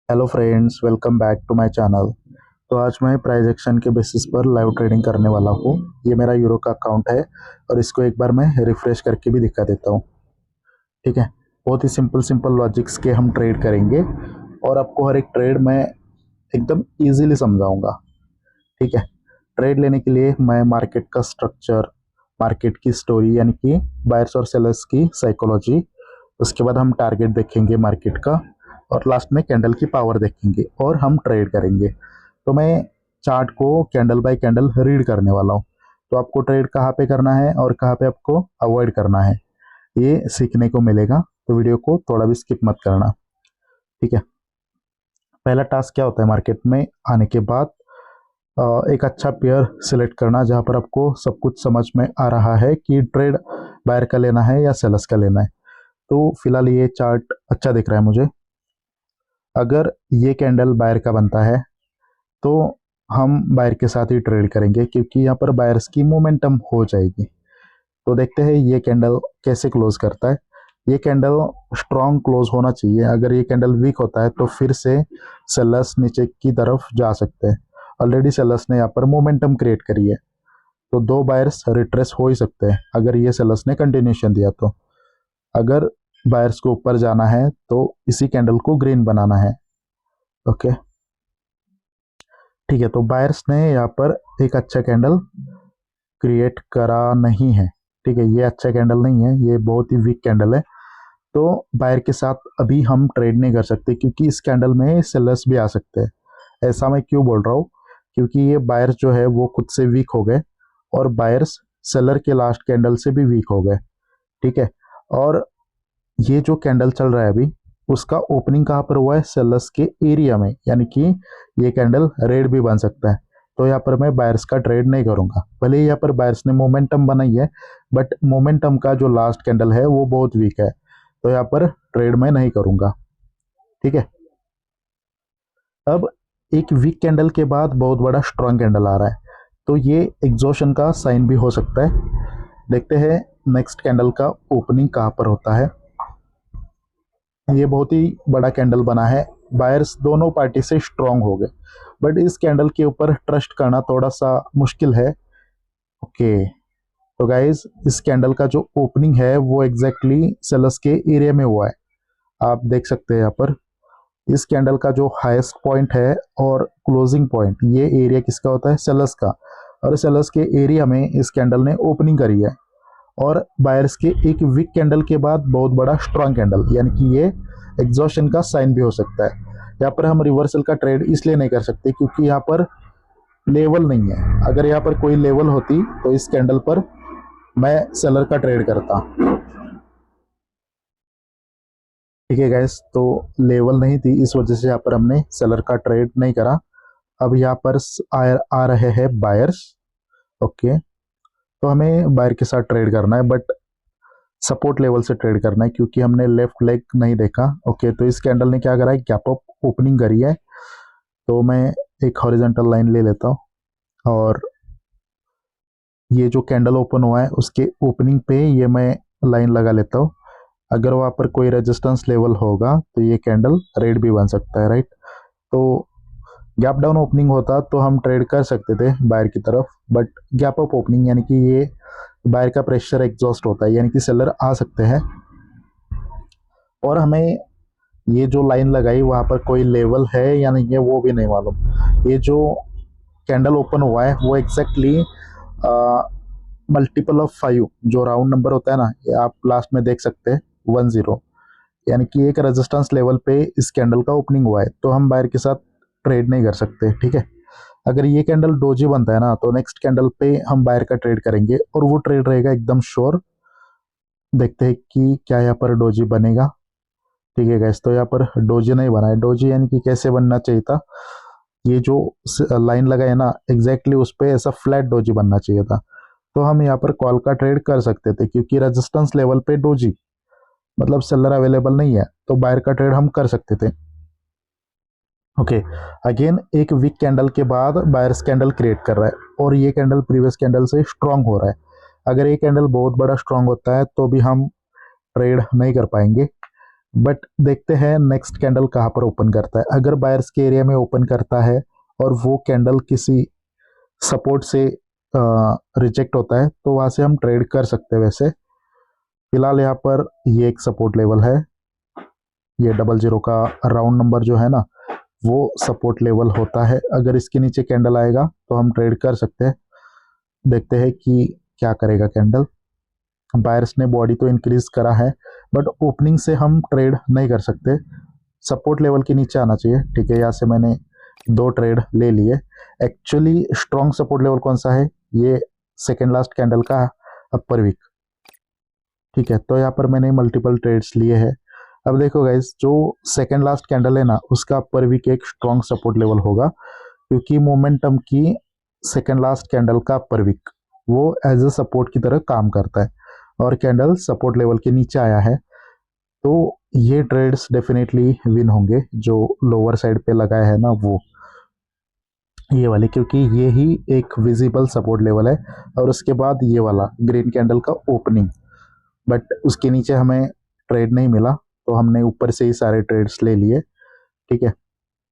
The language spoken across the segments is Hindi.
Hello friends, welcome back to my channel. तो आज मैं प्राइस एक्शन के बेसिस पर लाइव ट्रेडिंग करने वाला हूँ। ये मेरा यूरो का अकाउंट है और इसको एक बार मैं रिफ्रेश करके भी दिखा देता हूँ। ठीक है, बहुत ही सिंपल सिंपल लॉजिक्स के हम ट्रेड करेंगे और आपको हर एक ट्रेड मैं एकदम इजीली समझाऊंगा। ठीक है, ट्रेड लेने के लिए मैं मार्केट का स्ट्रक्चर, मार्केट की स्टोरी यानी कि बायर्स और सेलर्स की साइकोलॉजी, उसके बाद हम टारगेट देखेंगे मार्केट का और लास्ट में कैंडल की पावर देखेंगे और हम ट्रेड करेंगे। तो मैं चार्ट को कैंडल बाय कैंडल रीड करने वाला हूँ। तो आपको ट्रेड कहाँ पे करना है और कहाँ पे आपको अवॉइड करना है, ये सीखने को मिलेगा। तो वीडियो को थोड़ा भी स्किप मत करना। ठीक है, पहला टास्क क्या होता है मार्केट में आने के बाद, एक अच्छा पेयर सिलेक्ट करना जहाँ पर आपको सब कुछ समझ में आ रहा है कि ट्रेड बायर का लेना है या सेलर्स का लेना है। तो फिलहाल ये चार्ट अच्छा दिख रहा है मुझे। अगर ये कैंडल बायर का बनता है तो हम बायर के साथ ही ट्रेड करेंगे क्योंकि यहाँ पर बायर्स की मोमेंटम हो जाएगी। तो देखते हैं ये कैंडल कैसे क्लोज करता है। ये कैंडल स्ट्रॉन्ग क्लोज होना चाहिए। अगर ये कैंडल वीक होता है तो फिर से सेलर्स नीचे की तरफ जा सकते हैं। ऑलरेडी सेलर्स ने यहाँ पर मोमेंटम क्रिएट करी है, तो दो बायर्स रिट्रेस हो ही सकते हैं अगर ये सेलर्स ने कंटिन्यूशन दिया तो। अगर बायर्स को ऊपर जाना है तो इसी कैंडल को ग्रीन बनाना है। ओके, ठीक है। तो बायर्स ने यहाँ पर एक अच्छा कैंडल क्रिएट करा नहीं है। ठीक है, ये अच्छा कैंडल नहीं है, ये बहुत ही वीक कैंडल है। तो बायर के साथ अभी हम ट्रेड नहीं कर सकते क्योंकि इस कैंडल में सेलर्स भी आ सकते हैं। ऐसा मैं क्यों बोल रहा हूँ, क्योंकि ये बायर्स जो है वो खुद से वीक हो गए और बायर्स सेलर के लास्ट कैंडल से भी वीक हो गए। ठीक है, और ये जो कैंडल चल रहा है अभी, उसका ओपनिंग कहाँ पर हुआ है, सेलर्स के एरिया में, यानी कि ये कैंडल रेड भी बन सकता है। तो यहाँ पर मैं बायर्स का ट्रेड नहीं करूंगा। भले ही यहाँ पर बायर्स ने मोमेंटम बनाई है, बट मोमेंटम का जो लास्ट कैंडल है वो बहुत वीक है, तो यहाँ पर ट्रेड मैं नहीं करूंगा। ठीक है, अब एक वीक कैंडल के बाद बहुत बड़ा स्ट्रांग कैंडल आ रहा है, तो ये एग्जॉशन का साइन भी हो सकता है। देखते हैं नेक्स्ट कैंडल का ओपनिंग कहाँ पर होता है। ये बहुत ही बड़ा कैंडल बना है, बायर्स दोनों पार्टी से स्ट्रांग हो गए, बट इस कैंडल के ऊपर ट्रस्ट करना थोड़ा सा मुश्किल है। ओके, तो गाइज इस कैंडल का जो ओपनिंग है वो एग्जैक्टली सेलर्स के एरिया में हुआ है। आप देख सकते हैं यहाँ पर इस कैंडल का जो हाईएस्ट पॉइंट है और क्लोजिंग पॉइंट, ये एरिया किसका होता है, सेलर्स का। और सेलर्स के एरिया में इस कैंडल ने ओपनिंग करी है और बायर्स के एक वीक कैंडल के बाद बहुत बड़ा स्ट्रांग कैंडल, यानी कि ये एग्जॉशन का साइन भी हो सकता है। यहाँ पर हम रिवर्सल का ट्रेड इसलिए नहीं कर सकते क्योंकि यहाँ पर लेवल नहीं है। अगर यहाँ पर कोई लेवल होती तो इस कैंडल पर मैं सेलर का ट्रेड करता। ठीक है गैस, तो लेवल नहीं थी, इस वजह से यहाँ पर हमने सेलर का ट्रेड नहीं करा। अब यहाँ पर आ रहे हैं बायर्स। ओके, तो हमें बायर के साथ ट्रेड करना है, बट सपोर्ट लेवल से ट्रेड करना है क्योंकि हमने लेफ्ट लेग नहीं देखा। ओके, तो इस कैंडल ने क्या करा है, गैप अप ओपनिंग करी है। तो मैं एक हॉरिजॉन्टल लाइन ले लेता हूँ और ये जो कैंडल ओपन हुआ है उसके ओपनिंग पे ये मैं लाइन लगा लेता हूँ। अगर वहाँ पर कोई रेजिस्टेंस लेवल होगा तो ये कैंडल रेड भी बन सकता है, राइट। तो गैप डाउन ओपनिंग होता तो हम ट्रेड कर सकते थे बायर की तरफ, बट गैप अप ओपनिंग यानी कि ये बायर का प्रेशर एग्जॉस्ट होता है, यानी कि सेलर आ सकते हैं। और हमें ये जो लाइन लगाई वहाँ पर कोई लेवल है या नहीं है वो भी नहीं मालूम। ये जो कैंडल ओपन हुआ है वो एग्जैक्टली मल्टीपल ऑफ 5, जो राउंड नंबर होता है ना, ये आप लास्ट में देख सकते हैं 10, यानी कि एक रेजिस्टेंस लेवल पे इस कैंडल का ओपनिंग हुआ है, तो हम बायर के साथ ट्रेड नहीं कर सकते। ठीक है, अगर ये कैंडल डोजी बनता है ना तो नेक्स्ट कैंडल पे हम बायर का ट्रेड करेंगे और वो ट्रेड रहेगा एकदम श्योर। देखते हैं कि क्या यहाँ पर डोजी बनेगा। ठीक है गैस, तो यहाँ पर डोजी नहीं बना है। डोजी यानी कि कैसे बनना चाहिए था, ये जो लाइन लगा है ना एग्जैक्टली उस पर ऐसा फ्लैट डोजी बनना चाहिए था। तो हम यहाँ पर कॉल का ट्रेड कर सकते थे क्योंकि रेजिस्टेंस लेवल पे डोजी मतलब सेलर अवेलेबल नहीं है, तो बायर का ट्रेड हम कर सकते थे। ओके, अगेन एक वीक कैंडल के बाद बायर्स कैंडल क्रिएट कर रहा है और ये कैंडल प्रीवियस कैंडल से स्ट्रांग हो रहा है। अगर ये कैंडल बहुत बड़ा स्ट्रांग होता है तो भी हम ट्रेड नहीं कर पाएंगे, बट देखते हैं नेक्स्ट कैंडल कहाँ पर ओपन करता है। अगर बायर्स के एरिया में ओपन करता है और वो कैंडल किसी सपोर्ट से रिजेक्ट होता है तो वहाँ से हम ट्रेड कर सकते हैं। वैसे फिलहाल यहाँ पर ये एक सपोर्ट लेवल है, ये 00 का राउंड नंबर जो है ना वो सपोर्ट लेवल होता है। अगर इसके नीचे कैंडल आएगा तो हम ट्रेड कर सकते हैं। देखते हैं कि क्या करेगा कैंडल। बायर्स ने बॉडी तो इंक्रीज करा है बट ओपनिंग से हम ट्रेड नहीं कर सकते, सपोर्ट लेवल के नीचे आना चाहिए। ठीक है, यहाँ से मैंने 2 ट्रेड ले लिए। एक्चुअली स्ट्रॉन्ग सपोर्ट लेवल कौन सा है, ये सेकेंड लास्ट कैंडल का अपर वीक। ठीक है, तो यहाँ पर मैंने मल्टीपल ट्रेड्स लिए हैं। अब देखो गाइस, जो सेकेंड लास्ट कैंडल है ना उसका अपर वीक एक स्ट्रॉन्ग सपोर्ट लेवल होगा, क्योंकि मोमेंटम की सेकेंड लास्ट कैंडल का अपर वीक वो एज अ सपोर्ट की तरह काम करता है और कैंडल सपोर्ट लेवल के नीचे आया है तो ये ट्रेड्स डेफिनेटली विन होंगे। जो लोअर साइड पे लगाया है ना वो ये वाले, क्योंकि ये ही एक विजिबल सपोर्ट लेवल है और उसके बाद ये वाला ग्रीन कैंडल का ओपनिंग, बट उसके नीचे हमें ट्रेड नहीं मिला तो हमने ऊपर से ही सारे ट्रेड्स ले लिए। ठीक है,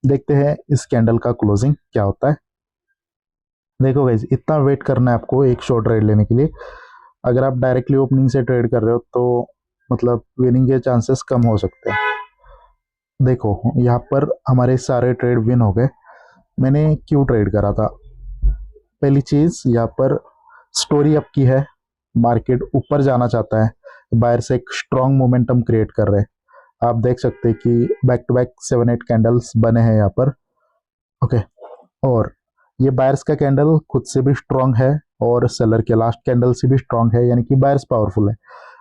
देखते हैं इस कैंडल का क्लोजिंग क्या होता है। देखो गाइस, इतना वेट करना है आपको एक शॉर्ट ट्रेड लेने के लिए। अगर आप डायरेक्टली ओपनिंग से ट्रेड कर रहे हो तो मतलब विनिंग के चांसेस कम हो सकते हैं। देखो यहाँ पर हमारे सारे ट्रेड विन हो गए। मैंने क्यों ट्रेड करा था, पहली चीज यहाँ पर स्टोरी अप की है, मार्केट ऊपर जाना चाहता है, बायर से एक स्ट्रॉन्ग मोमेंटम क्रिएट कर रहे हैं। आप देख सकते हैं कि बैक टू बैक 7-8 कैंडल्स बने हैं यहाँ पर। ओके, और ये बायर्स का कैंडल खुद से भी स्ट्रॉन्ग है और सेलर के लास्ट कैंडल से भी स्ट्रॉन्ग है, यानी कि बायर्स पावरफुल है।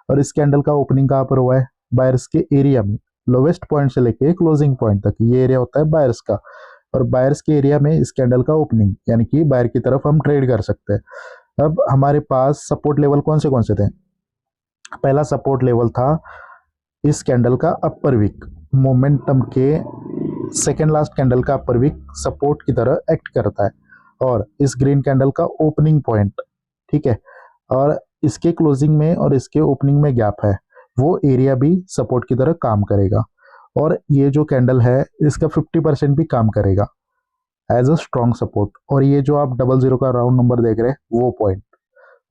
और इस कैंडल का ओपनिंग कहाँ पर हुआ है, बायर्स के एरिया में, लोवेस्ट पॉइंट से लेके क्लोजिंग पॉइंट तक ये एरिया होता है बायर्स का। और बायर्स के एरिया में इस कैंडल का ओपनिंग यानी कि बायर की तरफ हम ट्रेड कर सकते हैं। अब हमारे पास सपोर्ट लेवल कौन से थे। पहला सपोर्ट लेवल था इस कैंडल का अपर वीक, मोमेंटम के सेकेंड लास्ट कैंडल का अपर वीक सपोर्ट की तरह एक्ट करता है, और इस ग्रीन कैंडल का ओपनिंग पॉइंट। ठीक है, और इसके क्लोजिंग में और इसके ओपनिंग में गैप है, वो एरिया भी सपोर्ट की तरह काम करेगा। और ये जो कैंडल है इसका 50% भी काम करेगा एज अ स्ट्रॉन्ग सपोर्ट। और ये जो आप 00 का राउंड नंबर देख रहे हैं वो पॉइंट,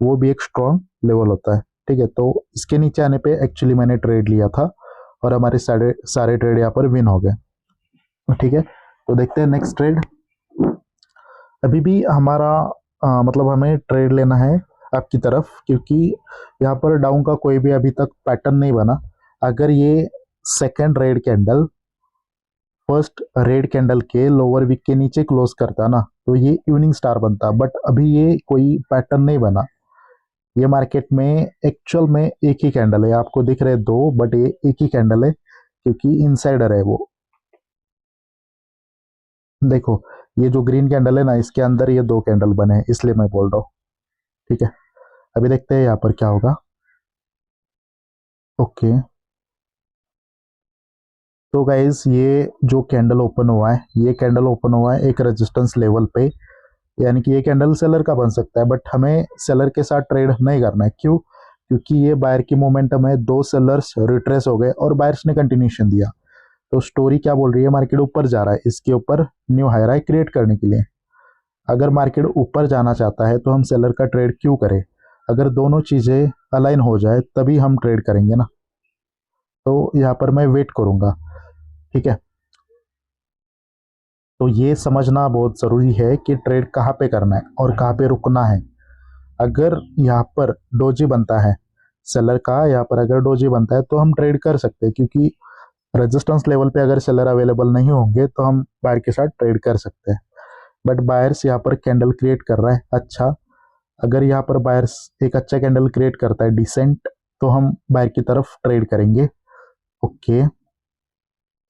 वो भी एक स्ट्रॉन्ग लेवल होता है। ठीक है, तो इसके नीचे आने पे एक्चुअली मैंने ट्रेड लिया था और हमारे सारे सारे ट्रेड यहाँ पर विन हो गए। ठीक है, तो देखते हैं नेक्स्ट ट्रेड। अभी भी हमारा मतलब हमें ट्रेड लेना है आपकी तरफ, क्योंकि यहाँ पर डाउन का कोई भी अभी तक पैटर्न नहीं बना। अगर ये second red candle first red candle के लोअर वीक के नीचे क्लोज करता ना तो ये इवनिंग स्टार बनता, बट अभी ये कोई पैटर्न नहीं बना। ये मार्केट में एक्चुअल में एक ही कैंडल है, आपको दिख रहे दो बट ये एक ही कैंडल है क्योंकि इनसाइडर है वो। देखो ये जो ग्रीन कैंडल है ना इसके अंदर ये 2 कैंडल बने हैं, इसलिए मैं बोल रहा हूँ। ठीक है, अभी देखते हैं यहाँ पर क्या होगा। ओके, तो गाइज ये जो कैंडल ओपन हुआ है, ये कैंडल ओपन हुआ है एक रेजिस्टेंस लेवल पे, यानी कि ये कैंडल सेलर का बन सकता है, बट हमें सेलर के साथ ट्रेड नहीं करना है। क्यों, क्योंकि ये बायर की मोमेंटम है, 2 सेलर्स रिट्रेस हो गए और बायर्स ने कंटिन्यूशन दिया। तो स्टोरी क्या बोल रही है, मार्केट ऊपर जा रहा है, इसके ऊपर न्यू हाई राई क्रिएट करने के लिए। अगर मार्केट ऊपर जाना चाहता है तो हम सेलर का ट्रेड क्यों करें, अगर दोनों चीज़ें अलाइन हो जाए तभी हम ट्रेड करेंगे ना। तो यहाँ पर मैं वेट करूँगा। ठीक है, तो ये समझना बहुत ज़रूरी है कि ट्रेड कहाँ पे करना है और कहाँ पे रुकना है। अगर यहाँ पर डोजी बनता है सेलर का, यहाँ पर अगर डोजी बनता है तो हम ट्रेड कर सकते हैं, क्योंकि रेजिस्टेंस लेवल पे अगर सेलर अवेलेबल नहीं होंगे तो हम बायर के साथ ट्रेड कर सकते हैं। बट बायर्स यहाँ पर कैंडल क्रिएट कर रहा है अच्छा, अगर यहाँ पर बायर्स एक अच्छा कैंडल क्रिएट करता है डिसेंट तो हम बायर की तरफ ट्रेड करेंगे। ओके,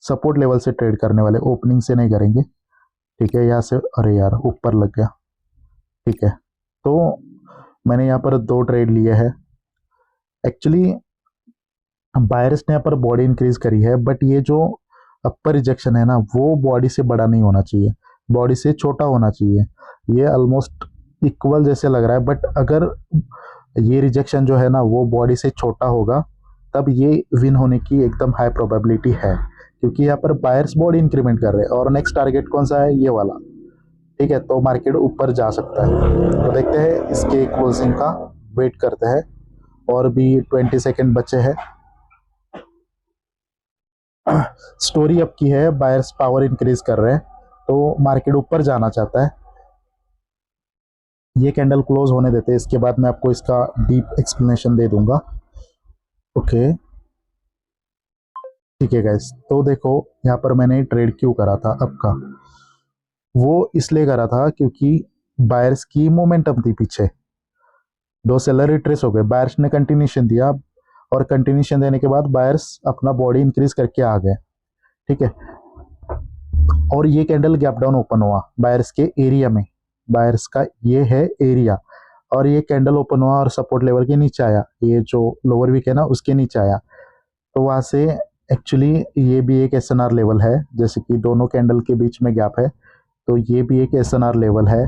सपोर्ट लेवल से ट्रेड करने वाले, ओपनिंग से नहीं करेंगे। ठीक है, यहाँ से अरे यार ऊपर लग गया। ठीक है, तो मैंने यहाँ पर 2 ट्रेड लिए हैं। एक्चुअली बायर्स ने यहाँ पर बॉडी इंक्रीज करी है, बट ये जो अपर रिजेक्शन है ना वो बॉडी से बड़ा नहीं होना चाहिए, बॉडी से छोटा होना चाहिए। ये ऑलमोस्ट इक्वल जैसे लग रहा है, बट अगर ये रिजेक्शन जो है ना वो बॉडी से छोटा होगा तब ये विन होने की एकदम हाई प्रोबेबिलिटी है, क्योंकि यहाँ पर बायर्स बहुत इंक्रीमेंट कर रहे हैं और नेक्स्ट टारगेट कौन सा है, ये वाला। ठीक है, तो मार्केट ऊपर जा सकता है। तो देखते हैं इसके क्लोजिंग का, वेट करते हैं। और भी 20 सेकेंड बचे हैं। स्टोरी अब की है, बायर्स पावर इंक्रीज कर रहे हैं, तो मार्केट ऊपर जाना चाहता है। ये कैंडल क्लोज होने देते हैं, इसके बाद मैं आपको इसका डीप एक्सप्लेनेशन दे दूंगा। ओके, ठीक है गाइस, तो देखो यहाँ पर मैंने ट्रेड क्यों करा था अब का, वो इसलिए करा था क्योंकि बायर्स की मोमेंटम थी पीछे। दो सेलर रिट्रेस हो गए, बायर्स ने कंटिन्यूशन दिया, और कंटिन्यूशन देने के बाद बायर्स अपना बॉडी इंक्रीज करके आ गए। ठीक है, और ये कैंडल गैप डाउन ओपन हुआ बायर्स के एरिया में, बायर्स का ये है एरिया, और ये कैंडल ओपन हुआ और सपोर्ट लेवल के नीचे आया, ये जो लोअर वीक है ना उसके नीचे आया। तो वहाँ से एक्चुअली ये भी एक एसएनआर लेवल है, जैसे कि दोनों कैंडल के बीच में गैप है, तो ये भी एक एसएनआर लेवल है।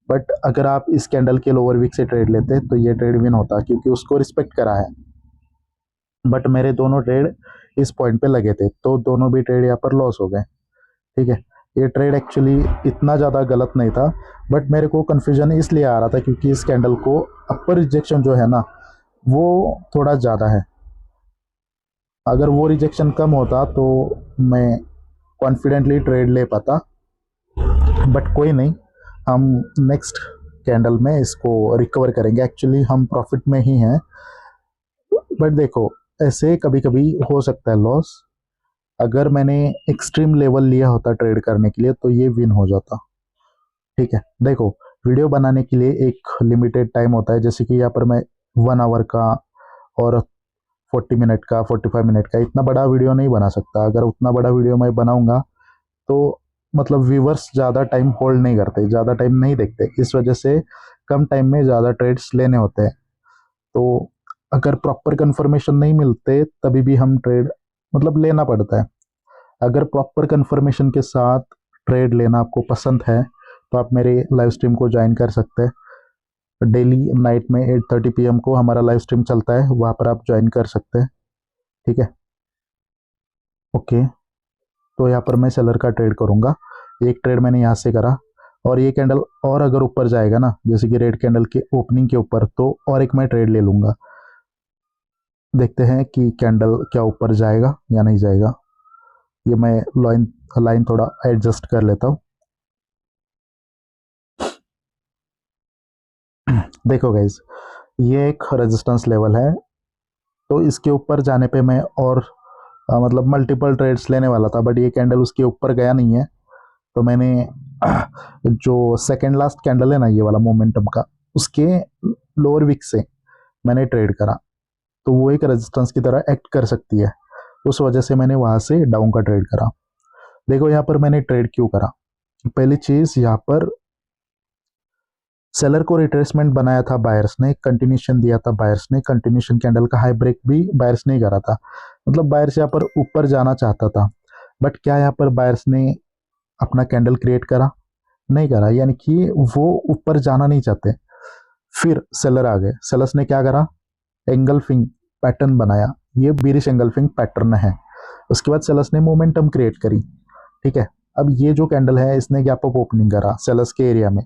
बट अगर आप इस कैंडल के लोअर वीक से ट्रेड लेते तो ये ट्रेड विन होता, क्योंकि उसको रिस्पेक्ट करा है। बट मेरे दोनों ट्रेड इस पॉइंट पे लगे थे, तो दोनों भी ट्रेड यहाँ पर लॉस हो गए। ठीक है, ये ट्रेड एक्चुअली इतना ज़्यादा गलत नहीं था, बट मेरे को कन्फ्यूजन इसलिए आ रहा था क्योंकि इस कैंडल को अपर रिजेक्शन जो है ना वो थोड़ा ज़्यादा है। अगर वो रिजेक्शन कम होता तो मैं कॉन्फिडेंटली ट्रेड ले पाता, बट कोई नहीं, हम नेक्स्ट कैंडल में इसको रिकवर करेंगे। एक्चुअली हम प्रॉफिट में ही हैं, बट देखो ऐसे कभी कभी हो सकता है लॉस। अगर मैंने एक्सट्रीम लेवल लिया होता ट्रेड करने के लिए तो ये विन हो जाता। ठीक है, देखो वीडियो बनाने के लिए एक लिमिटेड टाइम होता है, जैसे कि यहाँ पर मैं 1 आवर का और 40 मिनट का 45 मिनट का इतना बड़ा वीडियो नहीं बना सकता। अगर उतना बड़ा वीडियो मैं बनाऊंगा तो मतलब व्यूवर्स ज़्यादा टाइम होल्ड नहीं करते, ज़्यादा टाइम नहीं देखते, इस वजह से कम टाइम में ज़्यादा ट्रेड्स लेने होते हैं। तो अगर प्रॉपर कंफर्मेशन नहीं मिलते तभी भी हम ट्रेड मतलब लेना पड़ता है। अगर प्रॉपर कंफर्मेशन के साथ ट्रेड लेना आपको पसंद है तो आप मेरे लाइव स्ट्रीम को ज्वाइन कर सकते हैं। डेली नाइट में 8:30 PM को हमारा लाइव स्ट्रीम चलता है, वहाँ पर आप ज्वाइन कर सकते हैं। ठीक है, ओके, तो यहाँ पर मैं सेलर का ट्रेड करूँगा। एक ट्रेड मैंने यहाँ से करा, और ये कैंडल और अगर ऊपर जाएगा ना, जैसे कि रेड कैंडल के ओपनिंग के ऊपर, तो और एक मैं ट्रेड ले लूँगा। देखते हैं कि कैंडल क्या ऊपर जाएगा या नहीं जाएगा। ये मैं लाइन लाइन थोड़ा एडजस्ट कर लेता हूँ। देखो गाइज, ये एक रेजिस्टेंस लेवल है, तो इसके ऊपर जाने पे मैं और मतलब मल्टीपल ट्रेड्स लेने वाला था, बट ये कैंडल उसके ऊपर गया नहीं है। तो मैंने जो सेकेंड लास्ट कैंडल है ना ये वाला मोमेंटम का, उसके लोअर विक से मैंने ट्रेड करा, तो वो एक रेजिस्टेंस की तरह एक्ट कर सकती है, उस वजह से मैंने वहाँ से डाउन का ट्रेड करा। देखो यहाँ पर मैंने ट्रेड क्यों करा। पहली चीज़, यहाँ पर सेलर को रिट्रेसमेंट बनाया था बायर्स ने, कंटिन्यूशन दिया था बायर्स ने, कंटिन्यूशन कैंडल का हाई ब्रेक भी बायर्स ने ही करा था, मतलब बायर्स यहाँ पर ऊपर जाना चाहता था। बट क्या यहाँ पर बायर्स ने अपना कैंडल क्रिएट करा? नहीं करा, यानी कि वो ऊपर जाना नहीं चाहते। फिर सेलर आ गए, सेलर्स ने क्या करा, एंगल्फिंग पैटर्न बनाया, ये बीरिश एंगल्फिंग पैटर्न है। उसके बाद सेलर्स ने मोमेंटम क्रिएट करी। ठीक है, अब ये जो कैंडल है इसने गैप अप ओपनिंग करा सेलर्स के एरिया में,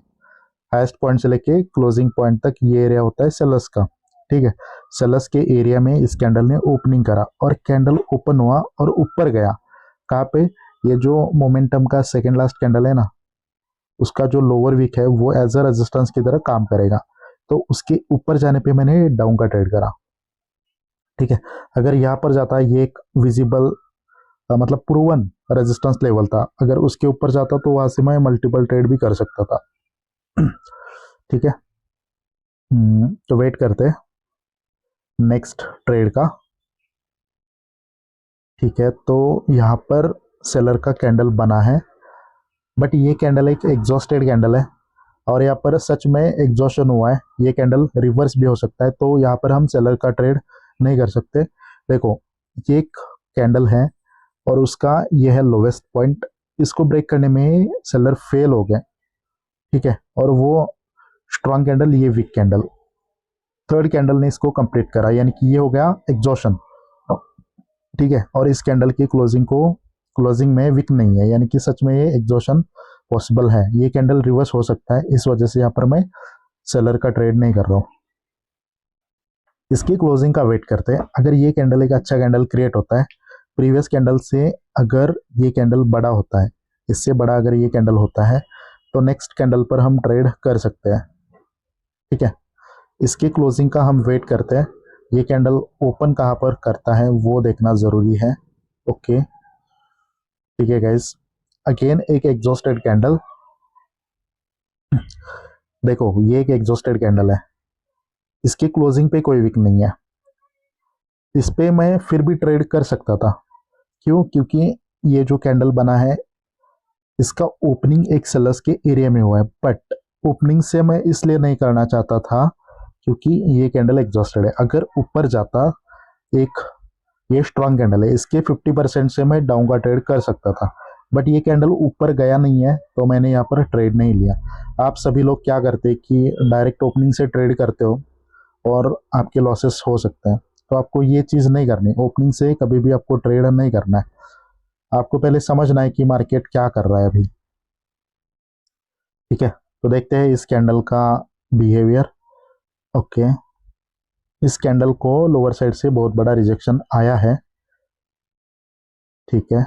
हाईएस्ट पॉइंट से लेके क्लोजिंग पॉइंट तक ये एरिया होता है सेलर्स का। ठीक है, सेलर्स के एरिया में इस कैंडल ने ओपनिंग करा और कैंडल ओपन हुआ और ऊपर गया। कहाँ पे? ये जो मोमेंटम का सेकेंड लास्ट कैंडल है ना, उसका जो लोअर वीक है वो एज अ रेजिस्टेंस की तरह काम करेगा, तो उसके ऊपर जाने पे मैंने डाउन का ट्रेड करा। ठीक है, अगर यहाँ पर जाता है, ये एक विजिबल मतलब प्रूवन रेजिस्टेंस लेवल था, अगर उसके ऊपर जाता तो वहां से मैं मल्टीपल ट्रेड भी कर सकता था। ठीक है, तो वेट करते हैं नेक्स्ट ट्रेड का। ठीक है, तो यहाँ पर सेलर का कैंडल बना है, बट ये कैंडल एक एग्जॉस्टेड कैंडल है, और यहाँ पर सच में एग्जॉशन हुआ है। ये कैंडल रिवर्स भी हो सकता है, तो यहाँ पर हम सेलर का ट्रेड नहीं कर सकते। देखो ये एक कैंडल है और उसका ये है लोवेस्ट पॉइंट, इसको ब्रेक करने में सेलर फेल हो गए। ठीक है, और वो स्ट्रॉन्ग कैंडल, ये वीक कैंडल, थर्ड कैंडल ने इसको कंप्लीट करा, यानी कि ये हो गया एग्जॉशन, ठीक है। और इस कैंडल की क्लोजिंग में विक नहीं है, यानी कि सच में ये एग्जॉशन पॉसिबल है। ये कैंडल रिवर्स हो सकता है, इस वजह से यहाँ पर मैं सेलर का ट्रेड नहीं कर रहा हूँ। इसकी क्लोजिंग का वेट करते हैं। अगर ये कैंडल एक अच्छा कैंडल क्रिएट होता है प्रीवियस कैंडल से, अगर ये कैंडल बड़ा होता है, इससे बड़ा अगर ये कैंडल होता है, तो नेक्स्ट कैंडल पर हम ट्रेड कर सकते हैं, ठीक है। इसकी क्लोजिंग का हम वेट करते हैं। ये कैंडल ओपन कहाँ पर करता है वो देखना ज़रूरी है। ओके, ठीक है गाइस। अगेन एक एग्जॉस्टेड कैंडल, देखो ये एक एग्जॉस्टेड कैंडल है, इसकी क्लोजिंग पे कोई विक नहीं है। इस पे मैं फिर भी ट्रेड कर सकता था, क्यों? क्योंकि ये जो कैंडल बना है इसका ओपनिंग एक सेलर्स के एरिया में हुआ है, बट ओपनिंग से मैं इसलिए नहीं करना चाहता था क्योंकि ये कैंडल एग्जॉस्टेड है। अगर ऊपर जाता एक, ये स्ट्रांग कैंडल है, इसके 50% से मैं डाउन का ट्रेड कर सकता था, बट ये कैंडल ऊपर गया नहीं है तो मैंने यहाँ पर ट्रेड नहीं लिया। आप सभी लोग क्या करते हैं कि डायरेक्ट ओपनिंग से ट्रेड करते हो और आपके लॉसेस हो सकते हैं, तो आपको ये चीज़ नहीं करनी। ओपनिंग से कभी भी आपको ट्रेड नहीं करना है, आपको पहले समझना है कि मार्केट क्या कर रहा है अभी, ठीक है। तो देखते हैं इस कैंडल का बिहेवियर। ओके, इस कैंडल को लोअर साइड से बहुत बड़ा रिजेक्शन आया है, ठीक है।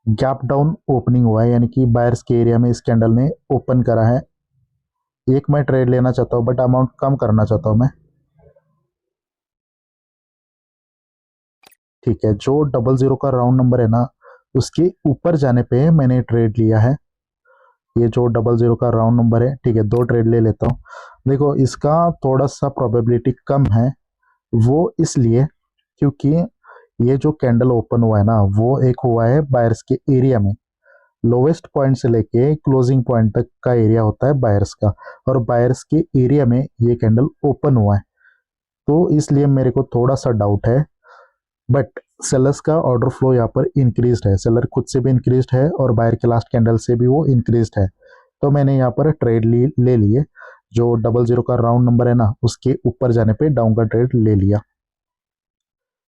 गैप डाउन ओपनिंग हुआ है, यानी कि बायर्स के एरिया में इस कैंडल ने ओपन करा है। एक मैं ट्रेड लेना चाहता हूँ बट अमाउंट कम करना चाहता हूँ मैं, ठीक है। जो 00 का राउंड नंबर है ना, उसके ऊपर जाने पे मैंने ट्रेड लिया है। ये जो 00 का राउंड नंबर है, ठीक है, 2 ट्रेड ले लेता हूँ। देखो इसका थोड़ा सा प्रोबेबिलिटी कम है, वो इसलिए क्योंकि ये जो कैंडल ओपन हुआ है ना, वो एक हुआ है बायर्स के एरिया में। लोवेस्ट पॉइंट से लेके क्लोजिंग पॉइंट तक का एरिया होता है बायर्स का, और बायर्स के एरिया में ये कैंडल ओपन हुआ है, तो इसलिए मेरे को थोड़ा सा डाउट है। बट सेलर्स का ऑर्डर फ्लो यहाँ पर इंक्रीज है, सेलर खुद से भी इंक्रीज है और बायर के लास्ट कैंडल से भी वो इंक्रीज है, तो मैंने यहाँ पर ट्रेड ले लिए। जो 00 का राउंड नंबर है ना, उसके ऊपर जाने पे डाउन का ट्रेड ले लिया,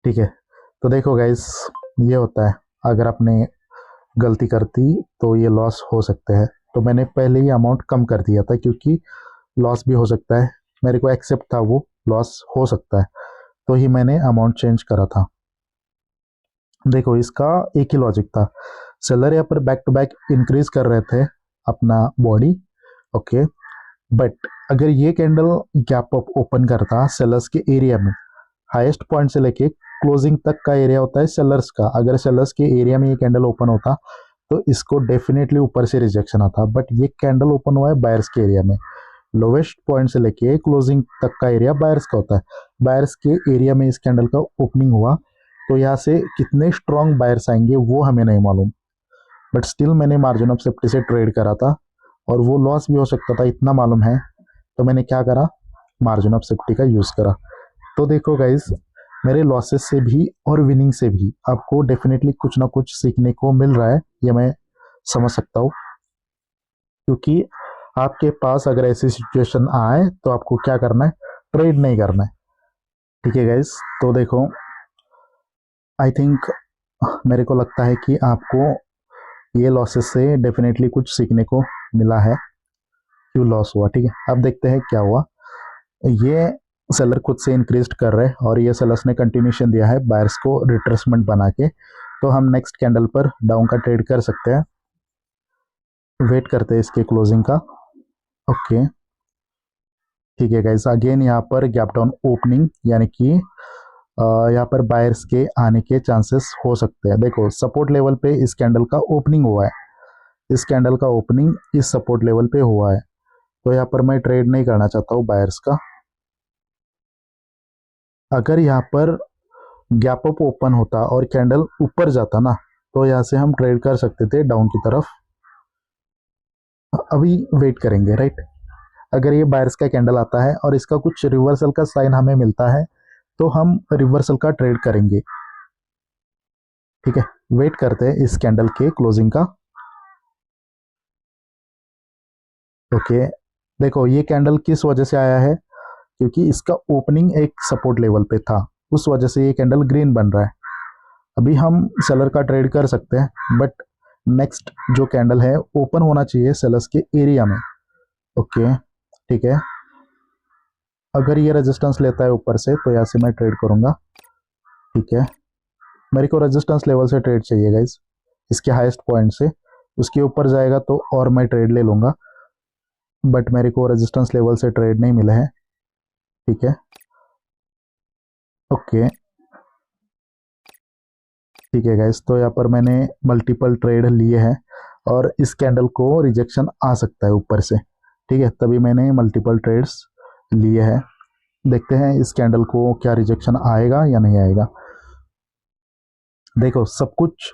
ठीक है। तो देखो गाइस, ये होता है, अगर आपने गलती करती तो ये लॉस हो सकते हैं। तो मैंने पहले ही अमाउंट कम कर दिया था क्योंकि लॉस भी हो सकता है, मेरे को एक्सेप्ट था वो लॉस हो सकता है, तो ही मैंने अमाउंट चेंज करा था। देखो इसका एक ही लॉजिक था, सेलर यहाँ पर बैक टू बैक इंक्रीज कर रहे थे अपना बॉडी, ओके। बट अगर ये कैंडल गैप अप ओपन करता सेलर्स के एरिया में, हाईएस्ट पॉइंट से लेके क्लोजिंग तक का एरिया होता है सेलर्स का, अगर सेलर्स के एरिया में ये कैंडल ओपन होता तो इसको डेफिनेटली ऊपर से रिजेक्शन आता, बट ये कैंडल ओपन हुआ है बायर्स के एरिया में। लोवेस्ट पॉइंट से लेके क्लोजिंग तक का एरिया बायर्स का होता है, बायर्स के एरिया में इस कैंडल का ओपनिंग हुआ, तो यहाँ से कितने स्ट्रॉन्ग बायर्स आएंगे वो हमें नहीं मालूम, बट स्टिल मैंने मार्जिन ऑफ सेफ्टी से ट्रेड करा था और वो लॉस भी हो सकता था, इतना मालूम है। तो मैंने क्या करा, मार्जिन ऑफ सेफ्टी का यूज़ करा। तो देखो गाइज, मेरे लॉसेस से भी और विनिंग से भी आपको डेफिनेटली कुछ ना कुछ सीखने को मिल रहा है, ये मैं समझ सकता हूँ। क्योंकि आपके पास अगर ऐसी सिचुएशन आए तो आपको क्या करना है, ट्रेड नहीं करना है, ठीक है गाइज। तो देखो आई थिंक, मेरे को लगता है कि आपको ये लॉसेस से डेफिनेटली कुछ सीखने को मिला है, क्यों लॉस हुआ, ठीक है। अब देखते हैं क्या हुआ। ये सेलर खुद से इंक्रीज कर रहे हैं और ये सेलर्स ने कंटिन्यूशन दिया है बायर्स को रिट्रेसमेंट बना के, तो हम नेक्स्ट कैंडल पर डाउन का ट्रेड कर सकते हैं। वेट करते हैं इसके क्लोजिंग का, ओके, ठीक है गाइस। अगेन यहाँ पर गैप डाउन ओपनिंग, यानी कि यहाँ पर बायर्स के आने के चांसेस हो सकते हैं। देखो सपोर्ट लेवल पे इस कैंडल का ओपनिंग हुआ है, इस कैंडल का ओपनिंग इस सपोर्ट लेवल पे हुआ है, तो यहाँ पर मैं ट्रेड नहीं करना चाहता हूँ बायर्स का। अगर यहाँ पर गैप अप ओपन होता और कैंडल ऊपर जाता ना, तो यहाँ से हम ट्रेड कर सकते थे डाउन की तरफ। अभी वेट करेंगे, राइट। अगर ये बायर्स का कैंडल आता है और इसका कुछ रिवर्सल का साइन हमें मिलता है तो हम रिवर्सल का ट्रेड करेंगे, ठीक है। वेट करते हैं इस कैंडल के क्लोजिंग का, ओके। देखो ये कैंडल किस वजह से आया है, क्योंकि इसका ओपनिंग एक सपोर्ट लेवल पे था, उस वजह से ये कैंडल ग्रीन बन रहा है। अभी हम सेलर का ट्रेड कर सकते हैं, बट नेक्स्ट जो कैंडल है ओपन होना चाहिए सेलर्स के एरिया में। ओके ठीक है, अगर ये रेजिस्टेंस लेता है ऊपर से तो यहाँ से मैं ट्रेड करूंगा। ठीक है, मेरे को रेजिस्टेंस लेवल से ट्रेड चाहिए गाइस, इसके हाईएस्ट पॉइंट से। उसके ऊपर जाएगा तो और मैं ट्रेड ले लूंगा, बट मेरे को रेजिस्टेंस लेवल से ट्रेड नहीं मिला है। ठीक है ओके ठीक है गाइस, तो यहाँ पर मैंने मल्टीपल ट्रेड लिए हैं और इस कैंडल को रिजेक्शन आ सकता है ऊपर से। ठीक है, तभी मैंने मल्टीपल ट्रेड्स लिए हैं। देखते हैं इस कैंडल को क्या रिजेक्शन आएगा या नहीं आएगा। देखो सब कुछ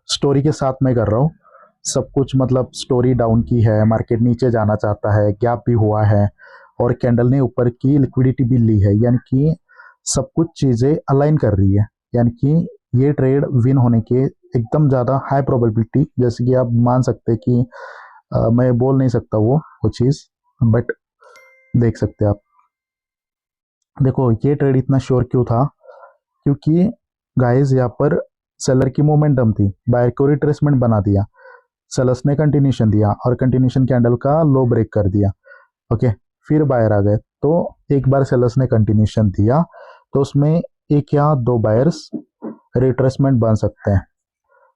स्टोरी के साथ मैं कर रहा हूँ, सब कुछ मतलब स्टोरी डाउन की है, मार्केट नीचे जाना चाहता है, गैप भी हुआ है और कैंडल ने ऊपर की लिक्विडिटी भी ली है, यानी कि सब कुछ चीज़ें अलाइन कर रही है, यानी कि ये ट्रेड विन होने के एकदम ज़्यादा हाई प्रोबेबिलिटी, जैसे कि आप मान सकते हैं कि मैं बोल नहीं सकता वो चीज़, बट देख सकते हैं आप। देखो ये ट्रेड इतना श्योर क्यों था, क्योंकि गाइस यहाँ पर सेलर की मोमेंटम थी, बायर को रिट्रेसमेंट बना दिया, सेलर्स ने कंटिन्यूशन दिया और कंटिन्यूशन कैंडल का लो ब्रेक कर दिया। ओके, फिर बायर आ गए, तो एक बार सेलर्स ने कंटिन्यूशन दिया तो उसमें एक या दो बायर्स रिट्रेसमेंट बन सकते हैं।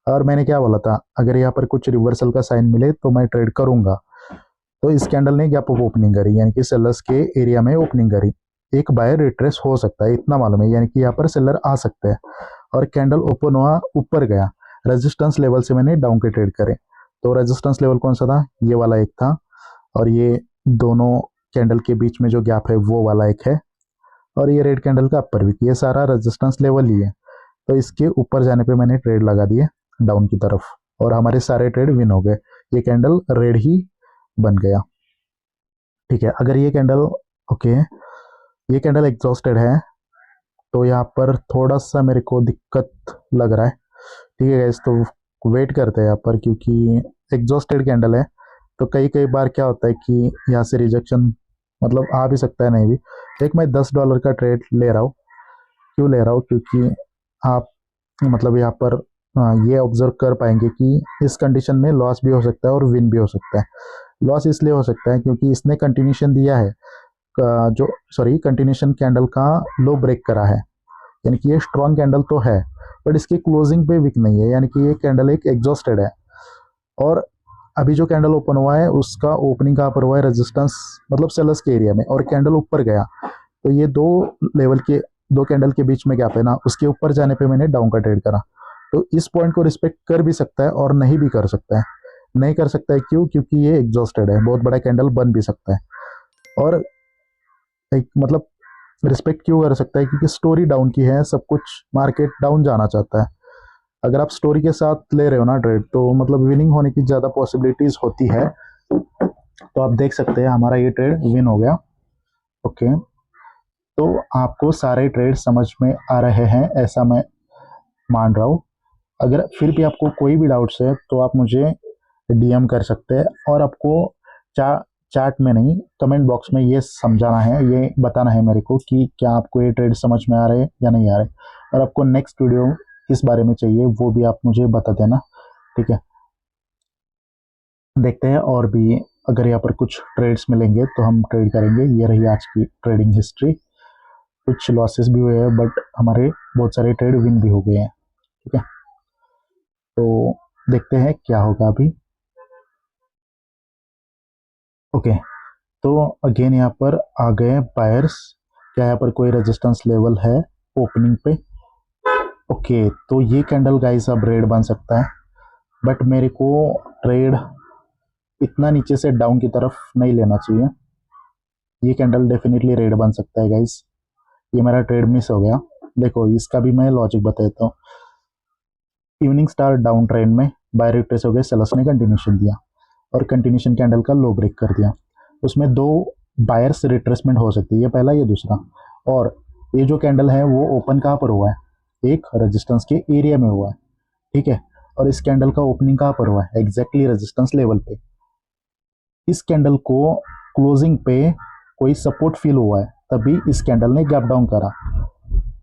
और मैंने क्या बोला था, अगर यहाँ पर कुछ रिवर्सल का साइन मिले तो मैं ट्रेड करूंगा। तो इस कैंडल ने गैप अप ओपनिंग करी, यानी कि सेलर्स के एरिया में ओपनिंग करी, एक बायर रिट्रेस हो सकता है इतना मालूम है, यानी कि यहाँ पर सेलर आ सकते हैं। और कैंडल ओपन हुआ, ऊपर गया, रेजिस्टेंस लेवल से मैंने डाउन के ट्रेड करे। तो रेजिस्टेंस लेवल कौन सा था, ये वाला एक था, और ये दोनों कैंडल के बीच में जो गैप है वो वाला एक है, और ये रेड कैंडल का अपर वीक, ये सारा रेजिस्टेंस लेवल ही है। तो इसके ऊपर जाने पे मैंने ट्रेड लगा दिए डाउन की तरफ और हमारे सारे ट्रेड विन हो गए। ये कैंडल रेड ही बन गया। ठीक है, अगर ये कैंडल ओके ये कैंडल एग्जॉस्टेड है तो यहाँ पर थोड़ा सा मेरे को दिक्कत लग रहा है। ठीक है गाइस, तो वेट करते हैं यहाँ पर, क्योंकि एग्जॉस्टेड कैंडल है तो कई कई बार क्या होता है कि यहाँ से रिजेक्शन मतलब आ भी सकता है, नहीं भी। एक मैं $10 का ट्रेड ले रहा हूँ, क्यों ले रहा हूँ, क्योंकि आप मतलब यहाँ पर ये ऑब्जर्व कर पाएंगे कि इस कंडीशन में लॉस भी हो सकता है और विन भी हो सकता है। लॉस इसलिए हो सकता है क्योंकि इसने कंटिन्यूशन दिया है, जो सॉरी कंटिन्यूशन कैंडल का लो ब्रेक करा है, यानी कि ये स्ट्रॉन्ग कैंडल तो है बट इसकी क्लोजिंग पे वीक नहीं है, यानी कि ये कैंडल एक एग्जॉस्टेड है। और अभी जो कैंडल ओपन हुआ है उसका ओपनिंग कहाँ पर हुआ है, रेजिस्टेंस मतलब सेलर्स के एरिया में, और कैंडल ऊपर गया तो ये दो कैंडल के बीच में गैप है ना, उसके ऊपर जाने पे मैंने डाउन का ट्रेड करा। तो इस पॉइंट को रिस्पेक्ट कर भी सकता है और नहीं भी कर सकता है। नहीं कर सकता है क्यों, क्योंकि ये एग्जॉस्टेड है, बहुत बड़ा कैंडल बन भी सकता है। और एक मतलब रिस्पेक्ट क्यों कर सकता है, क्योंकि स्टोरी डाउन की है, सब कुछ मार्केट डाउन जाना चाहता है। अगर आप स्टोरी के साथ ले रहे हो ना ट्रेड, तो मतलब विनिंग होने की ज़्यादा पॉसिबिलिटीज होती है। तो आप देख सकते हैं हमारा ये ट्रेड विन हो गया। ओके, तो आपको सारे ट्रेड समझ में आ रहे हैं ऐसा मैं मान रहा हूँ। अगर फिर भी आपको कोई भी डाउट्स है तो आप मुझे डीएम कर सकते हैं, और आपको चा चैट में नहीं, कमेंट बॉक्स में ये समझाना है, ये बताना है मेरे को कि क्या आपको ये ट्रेड समझ में आ रहे हैं या नहीं आ रहे, और आपको नेक्स्ट वीडियो किस बारे में चाहिए वो भी आप मुझे बता देना। ठीक है, देखते हैं और भी अगर यहाँ पर कुछ ट्रेड्स मिलेंगे तो हम ट्रेड करेंगे। ये रही आज की ट्रेडिंग हिस्ट्री। कुछ लॉसेस भी हुए हैं बट हमारे बहुत सारे ट्रेड विन भी हो गए हैं। ठीक है, तो देखते हैं क्या होगा अभी। ओके, तो अगेन यहाँ पर आ गए बायर्स। क्या यहाँ पर कोई रेजिस्टेंस लेवल है ओपनिंग पे? ओके, तो ये कैंडल गाइस अब रेड बन सकता है, बट मेरे को ट्रेड इतना नीचे से डाउन की तरफ नहीं लेना चाहिए। ये कैंडल डेफिनेटली रेड बन सकता है गाइस। ये मेरा ट्रेड मिस हो गया। देखो इसका भी मैं लॉजिक बता देता हूँ। इवनिंग स्टार डाउन ट्रेंड में बाय रिट्रेस हो गए, सेलर्स ने कंटिन्यूशन दिया और कंटिन्यूशन कैंडल का लो ब्रेक कर दिया। उसमें दो बायर्स रिट्रेसमेंट हो सकती है, ये पहला ये दूसरा। और ये जो कैंडल है वो ओपन कहाँ पर हुआ है, एक रेजिस्टेंस के एरिया में हुआ है। ठीक है, और इस कैंडल का ओपनिंग कहाँ पर हुआ है, एग्जैक्टली रेजिस्टेंस लेवल पे। इस कैंडल को क्लोजिंग पे कोई सपोर्ट फील हुआ है, तभी इस कैंडल ने गैप डाउन करा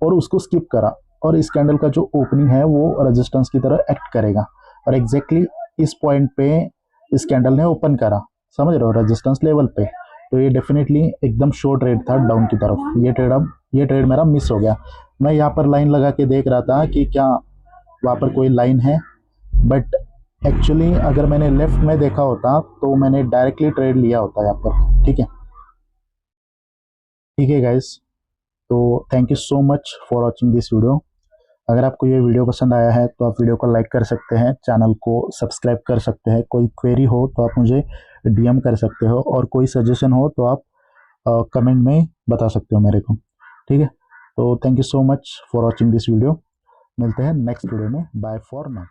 और उसको स्किप करा, और इस कैंडल का जो ओपनिंग है वो रेजिस्टेंस की तरह एक्ट करेगा, और एग्जैक्टली इस पॉइंट पे इस कैंडल ने ओपन करा, समझ रहे हो, रेजिस्टेंस लेवल पे। तो ये डेफिनेटली एकदम शॉर्ट ट्रेड था डाउन की तरफ। ये ट्रेड मेरा मिस हो गया। मैं यहाँ पर लाइन लगा के देख रहा था कि क्या वहाँ पर कोई लाइन है, बट एक्चुअली अगर मैंने लेफ्ट में देखा होता तो मैंने डायरेक्टली ट्रेड लिया होता यहाँ पर। ठीक है गाइस, तो thank you so much for watching this video. अगर आपको ये वीडियो पसंद आया है तो आप वीडियो को लाइक कर सकते हैं, चैनल को सब्सक्राइब कर सकते हैं। कोई क्वेरी हो तो आप मुझे डीएम कर सकते हो, और कोई सजेशन हो तो आप कमेंट में बता सकते हो मेरे को। ठीक है, तो thank you so much for watching this video. मिलते हैं नेक्स्ट वीडियो में। Bye for now.